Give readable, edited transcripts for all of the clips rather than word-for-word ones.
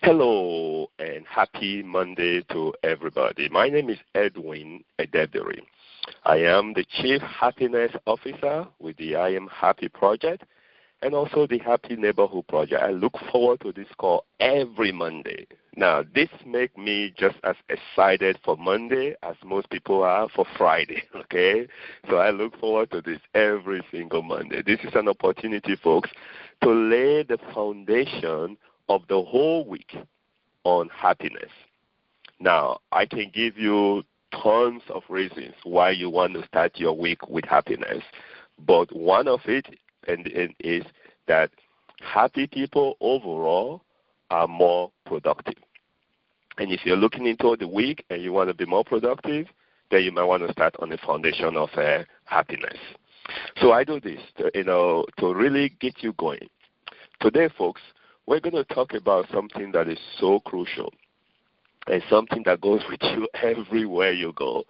Hello and happy Monday to everybody. My name is Edwin Edebiri. I am the Chief Happiness Officer with the I Am Happy Project and also the Happy Neighborhood Project. I look forward to this call every Monday. Now, this makes me just as excited for Monday as most people are for Friday, okay? So I look forward to this every single Monday. This is an opportunity, folks, to lay the foundation of the whole week on happiness. Now, I can give you tons of reasons why you want to start your week with happiness, but one of it is that happy people overall are more productive. And if you're looking into the week and you want to be more productive, then you might want to start on the foundation of happiness. So I do this to really get you going. Today, folks, we're going to talk about something that is so crucial and something that goes with you everywhere you go,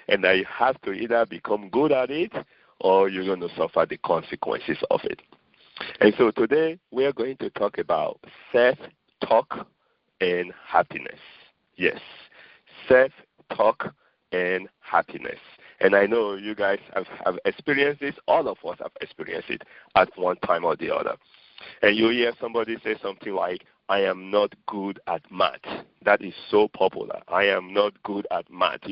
and that you have to either become good at it or you're going to suffer the consequences of it. And so today we are going to talk about self-talk and happiness. Yes, self-talk and happiness. And I know you guys have experienced this. All of us have experienced it at one time or the other. And you hear somebody say something like, I am not good at math. That is so popular. I am not good at math.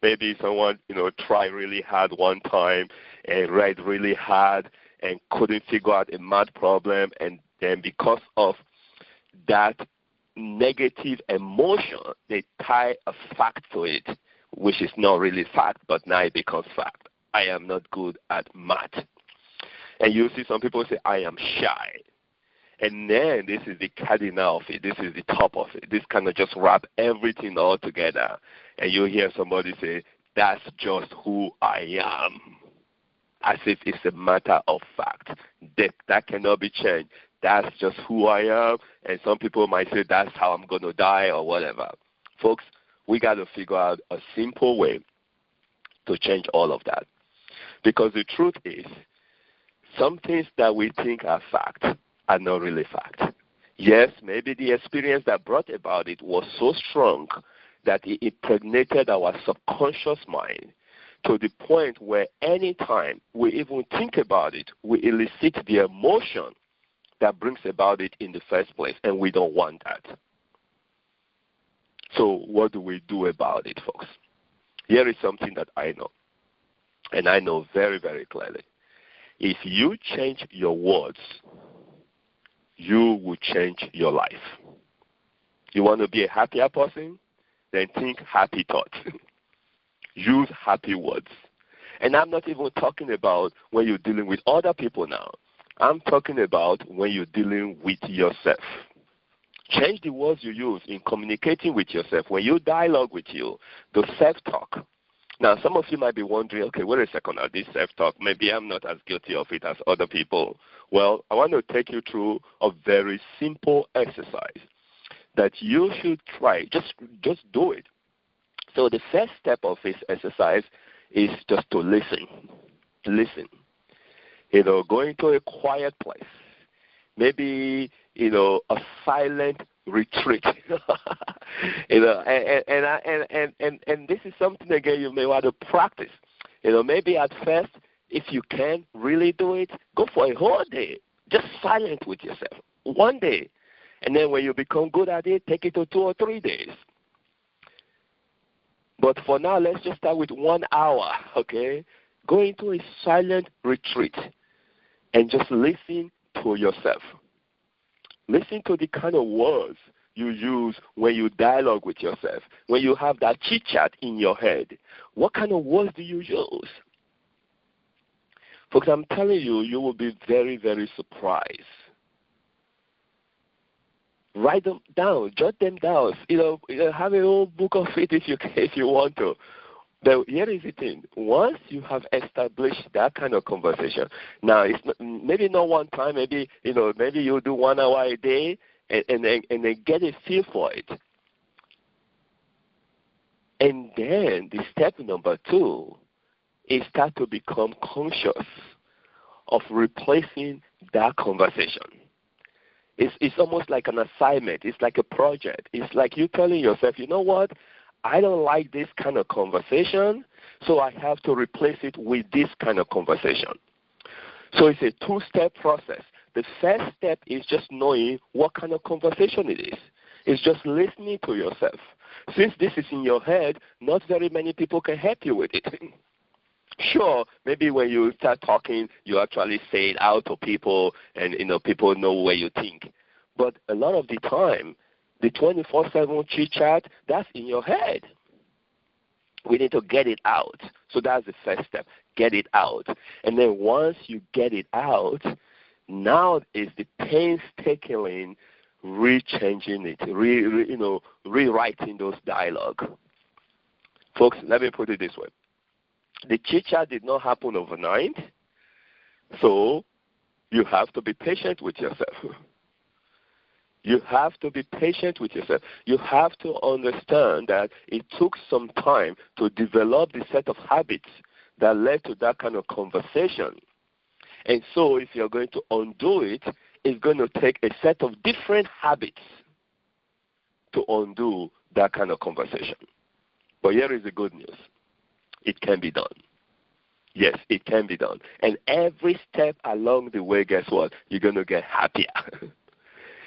Maybe someone, tried really hard one time and read really hard and couldn't figure out a math problem. And then because of that negative emotion, they tie a fact to it, which is not really fact, but now it becomes fact. I am not good at math. And you see some people say, I am shy. And then this is the cardinal of it. This is the top of it. This kind of just wrap everything all together. And you hear somebody say, that's just who I am. As if it's a matter of fact. That cannot be changed. That's just who I am. And some people might say, that's how I'm going to die or whatever. Folks, we got to figure out a simple way to change all of that. Because the truth is, some things that we think are fact are not really fact. Yes, maybe the experience that brought about it was so strong that it impregnated our subconscious mind to the point where any time we even think about it, we elicit the emotion that brings about it in the first place, and we don't want that. So what do we do about it, folks? Here is something that I know, and I know very, very clearly. If you change your words, you will change your life. You want to be a happier person? Then think happy thoughts. Use happy words. And I'm not even talking about when you're dealing with other people now. I'm talking about when you're dealing with yourself. Change the words you use in communicating with yourself. When you dialogue with you, the self-talk. Now, some of you might be wondering, okay, wait a second now, this self-talk, maybe I'm not as guilty of it as other people. Well, I want to take you through a very simple exercise that you should try. Just do it. So the first step of this exercise is just to listen. Listen. Going to a quiet place. Maybe, a silent retreat. And this is something again you may want to practice. Maybe at first, if you can really do it, go for a whole day, just silent with yourself, one day, and then when you become good at it, take it to 2 or 3 days. But for now, let's just start with 1 hour. Okay, go into a silent retreat and just listen to yourself. Listen to the kind of words you use when you dialogue with yourself, when you have that chit-chat in your head. What kind of words do you use? Folks, I'm telling you, you will be very, very surprised. Write them down, jot them down. Have a whole book of it if you want to. But here is the thing. Once you have established that kind of conversation, now it's maybe not one time, maybe you'll do 1 hour a day and then get a feel for it. And then the step number 2 is start to become conscious of replacing that conversation. It's almost like an assignment. It's like a project. It's like you telling yourself, you know what? I don't like this kind of conversation, so I have to replace it with this kind of conversation. So it's a two-step process. The first step is just knowing what kind of conversation it is. It's just listening to yourself. Since this is in your head, not very many people can help you with it. Sure, maybe when you start talking, you actually say it out to people, and people know where you think. But a lot of the time, the 24/7 chit-chat, that's in your head. We need to get it out. So that's the first step. Get it out. And then once you get it out, now is the painstaking rechanging it, rewriting those dialogue. Folks, let me put it this way. The chit-chat did not happen overnight, so you have to be patient with yourself. You have to be patient with yourself. You have to understand that it took some time to develop the set of habits that led to that kind of conversation. And so if you're going to undo it, it's going to take a set of different habits to undo that kind of conversation. But here is the good news. It can be done. Yes, it can be done. And every step along the way, guess what? You're going to get happier.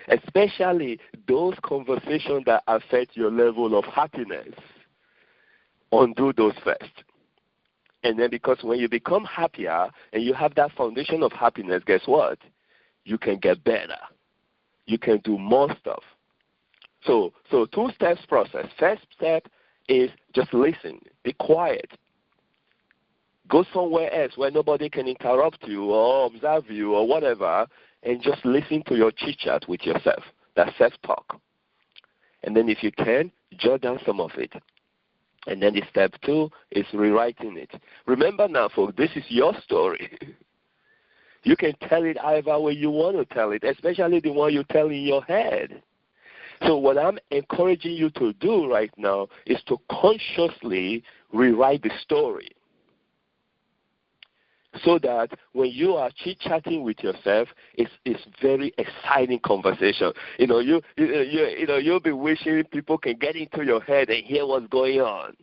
Especially those conversations that affect your level of happiness. Undo those first. And then because when you become happier and you have that foundation of happiness, guess what? You can get better. You can do more stuff. So two steps process. First step is just listen. Be quiet. Go somewhere else where nobody can interrupt you or observe you or whatever, and just listen to your chit-chat with yourself, that self-talk. And then if you can, jot down some of it. And then the step 2 is rewriting it. Remember now, folks, this is your story. You can tell it either way you want to tell it, especially the one you tell in your head. So what I'm encouraging you to do right now is to consciously rewrite the story, so that when you are chit-chatting with yourself, it's very exciting conversation. You'll be wishing people can get into your head and hear what's going on,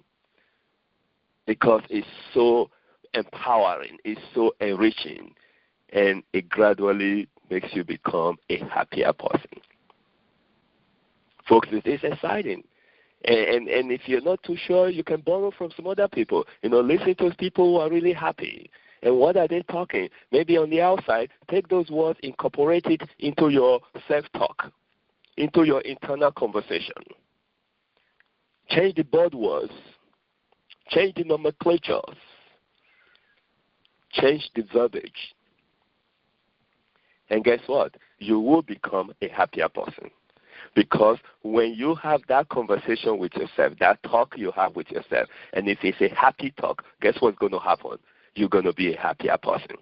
because it's so empowering, it's so enriching, and it gradually makes you become a happier person. Folks, it is exciting. And if you're not too sure, you can borrow from some other people. Listen to people who are really happy. And what are they talking? Maybe on the outside, take those words, incorporate it into your self-talk, into your internal conversation. Change the buzzwords. Change the nomenclatures. Change the verbiage. And guess what? You will become a happier person. Because when you have that conversation with yourself, that talk you have with yourself, and if it's a happy talk, guess what's going to happen? You're going to be a happier person.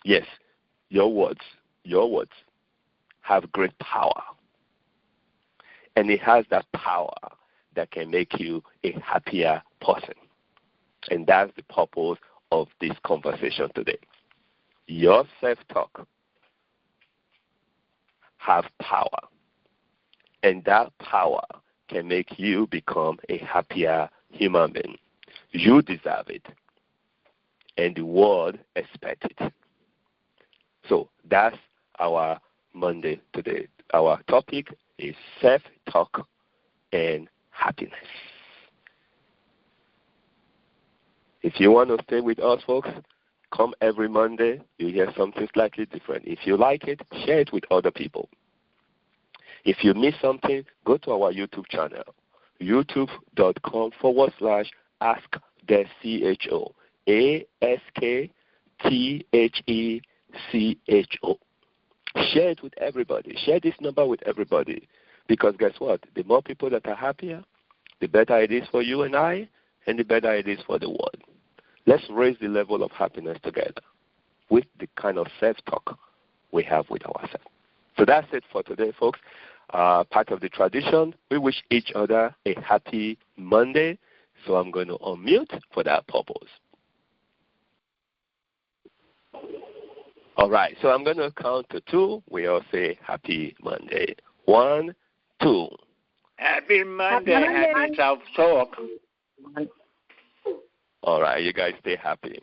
Yes, your words have great power. And it has that power that can make you a happier person. And that's the purpose of this conversation today. Your self-talk have power. And that power can make you become a happier human being. You deserve it, and the world expects it. So that's our Monday today. Our topic is self-talk and happiness. If you want to stay with us, folks, come every Monday. You hear something slightly different. If you like it, share it with other people. If you miss something, go to our YouTube channel, youtube.com/Ask the CHO. ASKTHECHO. Share it with everybody. Share this number with everybody. Because guess what? The more people that are happier, the better it is for you and I, and the better it is for the world. Let's raise the level of happiness together with the kind of self-talk we have with ourselves. So that's it for today, folks. Part of the tradition, we wish each other a happy Monday. So I'm going to unmute for that purpose. All right, so I'm going to count to 2. We all say Happy Monday. 1, 2. Happy Monday. Happy Self-Talk. All right, you guys stay happy.